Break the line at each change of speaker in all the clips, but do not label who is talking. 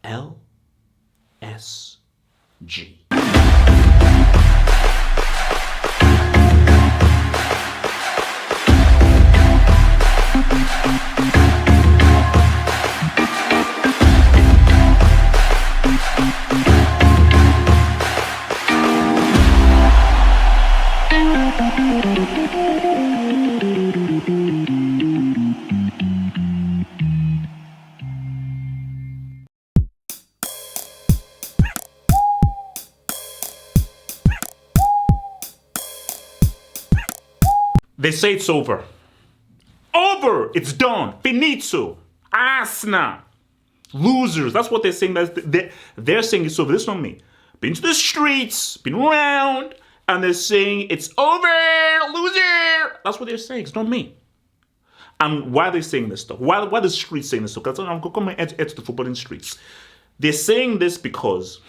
LSG. They say it's over. Over! It's done. Finito. Arsenal. Losers. That's what they're saying. They're saying it's over. This is not me. Been to the streets, been around, and they're saying it's over. Loser. That's what they're saying. It's not me. And why are they saying this stuff? Why are the streets saying this stuff? Because I'm going to edge the footballing streets. They're saying this because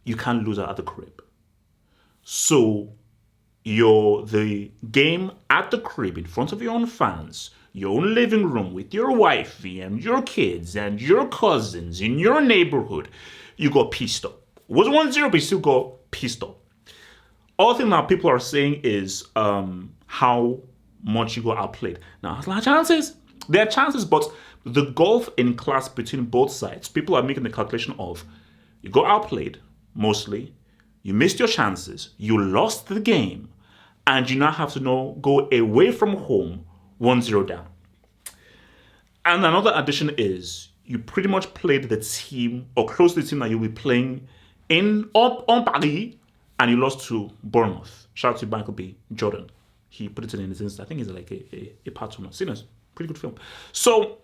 you can't lose at the crib. So the game at the crib in front of your own fans, your own living room with your wifey and your kids and your cousins in your neighborhood, you got pissed up. It was 1-0, but you still got pissed up. All thing now people are saying is how much you got outplayed. Now, there are chances. There are chances, but the gulf in class between both sides, people are making the calculation of you got outplayed, mostly, you missed your chances, you lost the game, and you now have to go away from home 1-0 down. And another addition is you pretty much played the team or close to the team that you'll be playing on Paris, and you lost to Bournemouth. Shout out to Michael B. Jordan. He put it in his Insta. I think he's like a part of Sinners. Pretty good film. So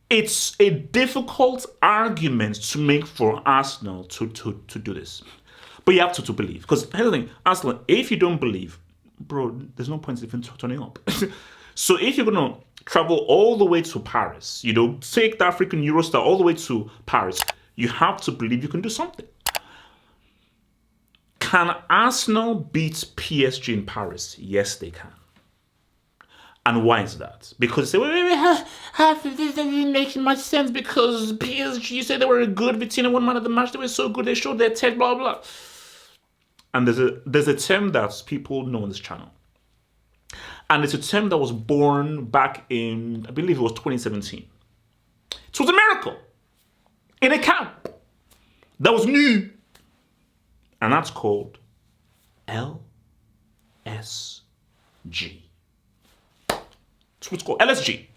it's a difficult argument to make for Arsenal to do this. But you have to believe. Because here's the thing, Arsenal, if you don't believe, bro, there's no point in turning up. So if you're going to travel all the way to Paris, take the African Eurostar all the way to Paris, you have to believe you can do something. Can Arsenal beat PSG in Paris? Yes, they can. And why is that? Because they say, this doesn't make much sense because PSG said they were good. Vitina won man of the match. They were so good. They showed their tech, blah, blah. And there's a term that people know on this channel. And it's a term that was born back in, I believe it was 2017. It was a miracle in a camp that was new. And that's called LSG. That's what it's called, LSG.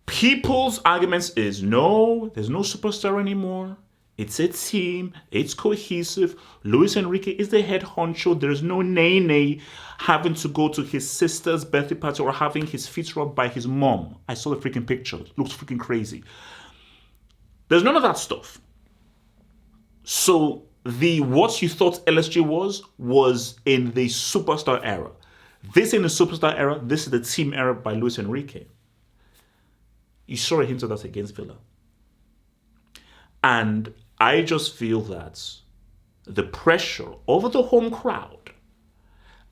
People's arguments is no, there's no superstar anymore. It's a team. It's cohesive. Luis Enrique is the head honcho. There's no Nene having to go to his sister's birthday party or having his feet rubbed by his mom. I saw the freaking picture. It looks freaking crazy. There's none of that stuff. So what you thought LSG was in the superstar era. This in the superstar era. This is the team era by Luis Enrique. You saw a hint of that against Villa. And I just feel that the pressure over the home crowd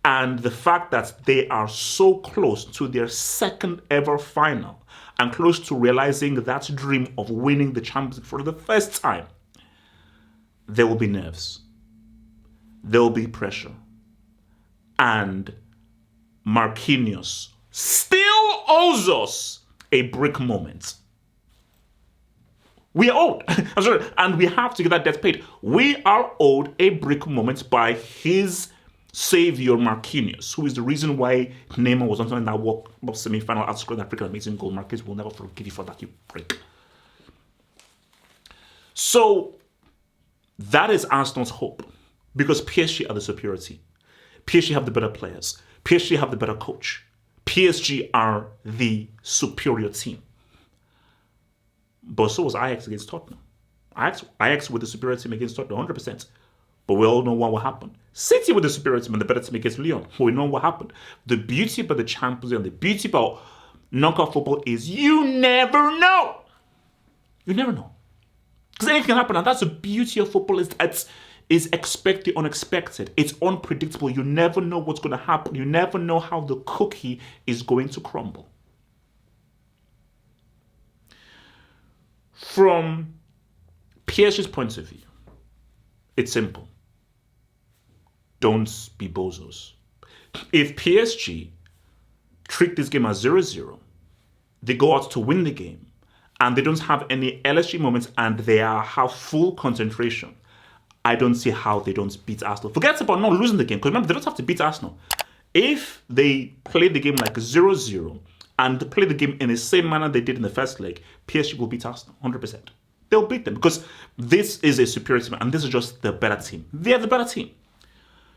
and the fact that they are so close to their second ever final and close to realizing that dream of winning the Champions League for the first time, there will be nerves. There will be pressure. And Marquinhos still owes us a brick moment. We are owed. I'm sorry. And we have to get that debt paid. We are owed a brick moment by his savior, Marquinhos, who is the reason why Neymar was on that World Cup semi-final outscored that freaking amazing goal. Marquinhos will never forgive you for that, you prick. So that is Arsenal's hope. Because PSG are the superior team. PSG have the better players. PSG have the better coach. PSG are the superior team. But so was Ajax against Tottenham. Ajax with the superior team against Tottenham, 100%. But we all know what will happen. City with the superior team and the better team against Lyon. We know what happened. The beauty about the Champions League and the beauty about knockout football is you never know. You never know. Because anything can happen. And that's the beauty of football is expect the unexpected. It's unpredictable. You never know what's going to happen. You never know how the cookie is going to crumble. From PSG's point of view, it's simple. Don't be bozos. If PSG treat this game as 0-0, they go out to win the game, and they don't have any LSG moments, and they have full concentration, I don't see how they don't beat Arsenal. Forget about not losing the game, because remember, they don't have to beat Arsenal. If they play the game like 0-0 and play the game in the same manner they did in the first leg, PSG will beat Arsenal 100%. They'll beat them because this is a superior team and this is just the better team. They're the better team.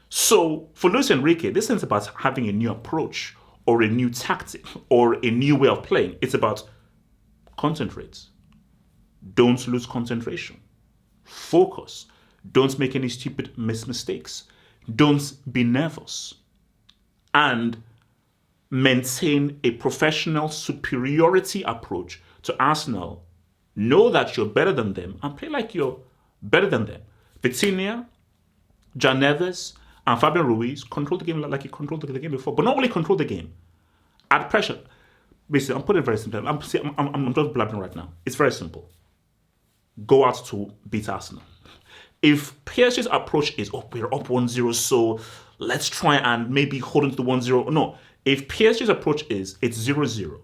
So for Luis Enrique, this isn't about having a new approach or a new tactic or a new way of playing. It's about concentrate. Don't lose concentration. Focus. Don't make any stupid mistakes. Don't be nervous. And maintain a professional superiority approach to Arsenal. Know that you're better than them and play like you're better than them. Vitinha, Jan Neves, and Fabian Ruiz control the game like he controlled the game before. But not only control the game, add pressure. Basically, I'm putting it very simple. I'm just blabbing right now. It's very simple. Go out to beat Arsenal. If PSG's approach is, we're up 1-0, so let's try and maybe hold on to the 1-0. No. If PSG's approach is, it's 0-0,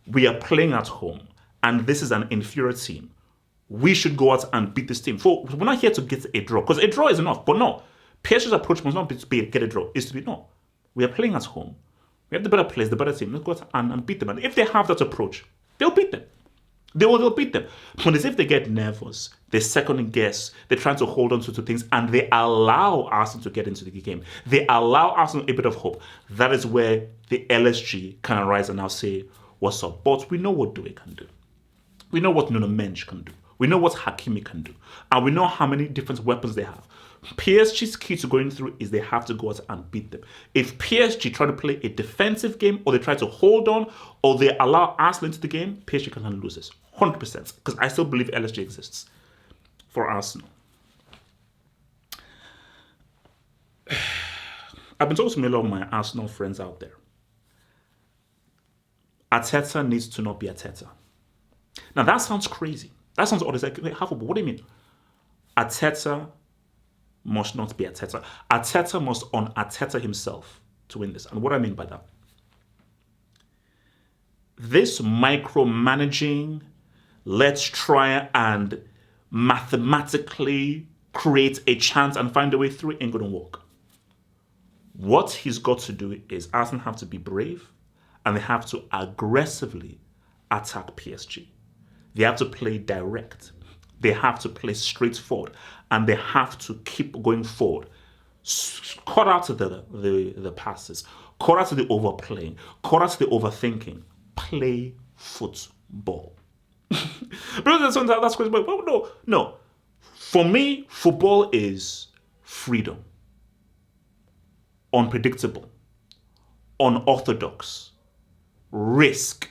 we are playing at home, and this is an inferior team, we should go out and beat this team. We're not here to get a draw, because a draw is enough. But no, PSG's approach must not be to get a draw. It's to be, no, we are playing at home. We have the better players, the better team. Let's go out and beat them. And if they have that approach, they'll beat them. They'll beat them. But as if they get nervous, they second guess, they're trying to hold on to things, and they allow Arsenal to get into the game. They allow Arsenal a bit of hope. That is where the LSG can arise and now say, what's up? But we know what Due can do. We know what Nuno Mendes can do. We know what Hakimi can do. And we know how many different weapons they have. PSG's key to going through is they have to go out and beat them. If PSG try to play a defensive game, or they try to hold on, or they allow Arsenal into the game, PSG can lose this 100%. Because I still believe LSG exists for Arsenal. I've been talking to a lot of my Arsenal friends out there. Arteta needs to not be Arteta. Now that sounds crazy. That sounds odd. It's like, wait, what do you mean? Arteta must not be Arteta. Arteta must un-Arteta himself to win this. And what I mean by that? This micromanaging, let's try and mathematically create a chance and find a way through ain't going to work. What he's got to do is Arsenal have to be brave and they have to aggressively attack PSG. They have to play direct. They have to play straightforward, and they have to keep going forward. Cut out the passes, cut out the overplaying, cut out the overthinking. Play football. That's crazy. But no. For me, football is freedom, unpredictable, unorthodox, risk,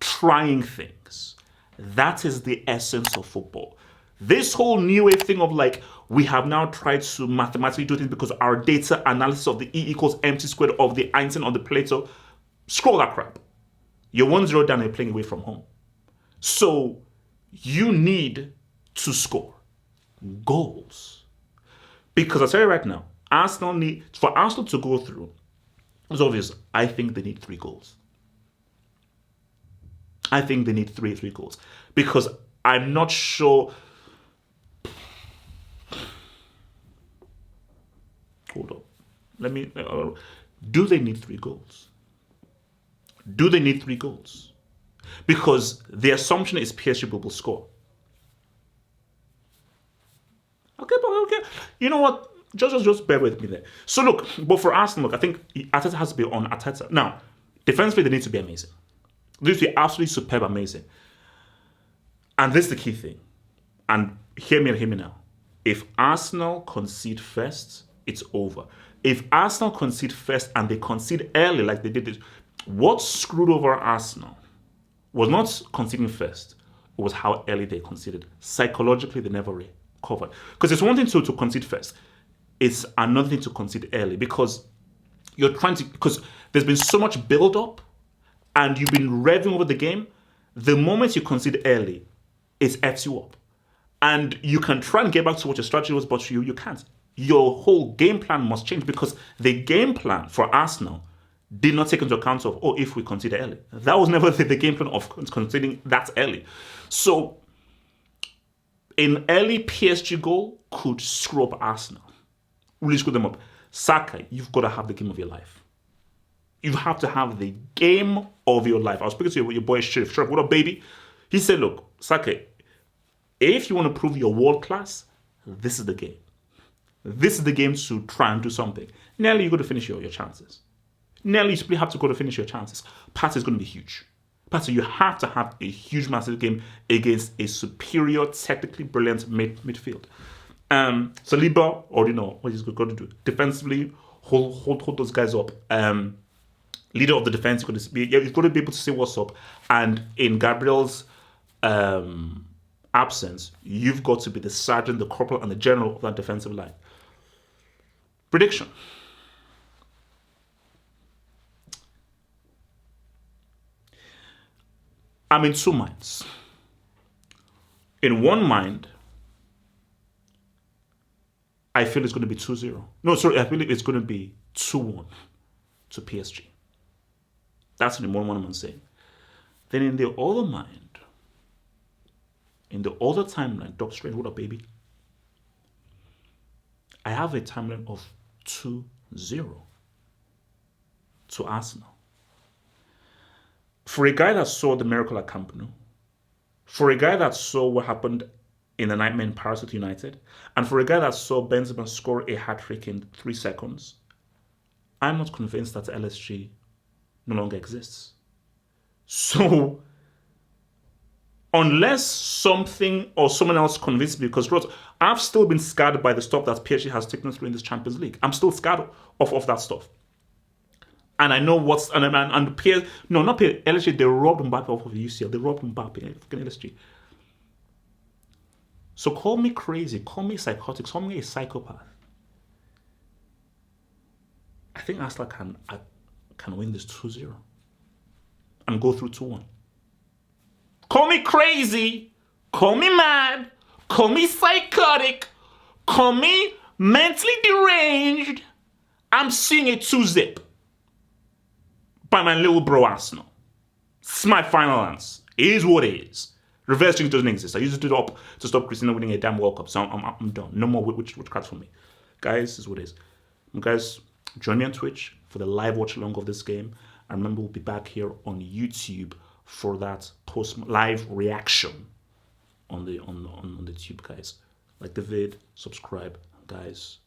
trying things. That is the essence of football. This whole new wave thing of like, we have now tried to mathematically do things because our data analysis of the E equals MC squared of the Einstein on the Plato, scroll that crap. You're 1-0 down and you're playing away from home. So you need to score goals. Because I'll tell you right now, for Arsenal to go through, it's obvious, I think they need 3 goals. I think they need three goals. Because I'm not sure. Hold on. Do they need 3 goals? Do they need 3 goals? Because the assumption is PSG will score. Okay. You know what? Just bear with me there. So look, but for Arsenal, I think Arteta has to be on Arteta. Now, defensively, they need to be amazing. They need to be absolutely superb, amazing. And this is the key thing. And hear me now. If Arsenal concede first, it's over. If Arsenal concede first and they concede early like they did, what screwed over Arsenal was not conceding first. It was how early they conceded. Psychologically, they never recovered. Because it's one thing to concede first. It's another thing to concede early because because there's been so much build-up and you've been revving over the game. The moment you concede early, it F's you up. And you can try and get back to what your strategy was, but you can't. Your whole game plan must change, because the game plan for Arsenal did not take into account of, if we concede early. That was never the game plan of conceding that early. So an early PSG goal could screw up Arsenal. Really screw them up. Saka, you've got to have the game of your life. You have to have the game of your life. I was speaking to your boy Sheriff. Sheriff, what up, baby? He said, look, Saka, if you want to prove you're world class, this is the game. This is the game to try and do something. Nearly, you got to finish your chances. Nearly, you simply have to go to finish your chances. Partey is going to be huge. Partey, you have to have a huge, massive game against a superior, technically brilliant midfield. Saliba already know what he's going to do. Defensively, hold those guys up. Leader of the defense, he's going to be able to see what's up. And in Gabriel's absence, you've got to be the sergeant, the corporal, and the general of that defensive line. Prediction. I'm in two minds. In one mind, I feel it's going to be 2-0. No, sorry, I feel it's going to be 2-1 to PSG. That's the one I'm saying. Then in the other mind, in the other timeline, Doc Strange, what up, baby? I have a timeline of 2-0 to Arsenal. For a guy that saw the miracle at Camp Nou, for a guy that saw what happened in the nightmare in Paris with United, and for a guy that saw Benzema score a hat-trick in 3 seconds, I'm not convinced that LSG no longer exists. So, unless something or someone else convinces me, because I've still been scarred by the stuff that PSG has taken through in this Champions League. I'm still scarred of that stuff. And I know what's... And PSG... No, not PSG. LSG, they robbed Mbappe off of UCL. They robbed Mbappe. LSG. So call me crazy. Call me psychotic. Call me a psychopath. I think Arsenal can win this 2-0. And go through 2-1. Call me crazy. Call me mad. Call me psychotic. Call me mentally deranged. I'm seeing a 2-0 by my little bro Arsenal. It's my final answer. It is what it is. Reverse jinx doesn't exist. I used it to stop Christina winning a damn World Cup. So I'm done. No more witchcraft for me. Guys, this is what it is. Guys, join me on Twitch for the live watch along of this game. And remember, we'll be back here on YouTube for that post-live reaction on the tube, guys. Like the vid, subscribe. Guys,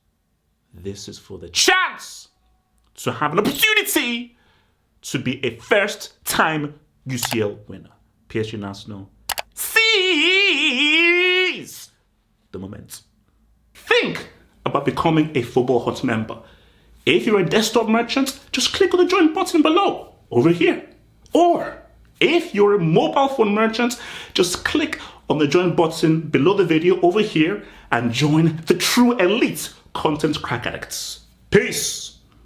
this is for the chance to have an opportunity to be a first-time UCL winner. PSG and Arsenal, seize the moment. Think about becoming a Football Hut member. If you're a desktop merchant, just click on the join button below, over here. Or if you're a mobile phone merchant, just click on the join button below the video over here and join the true elite content crack addicts. Peace.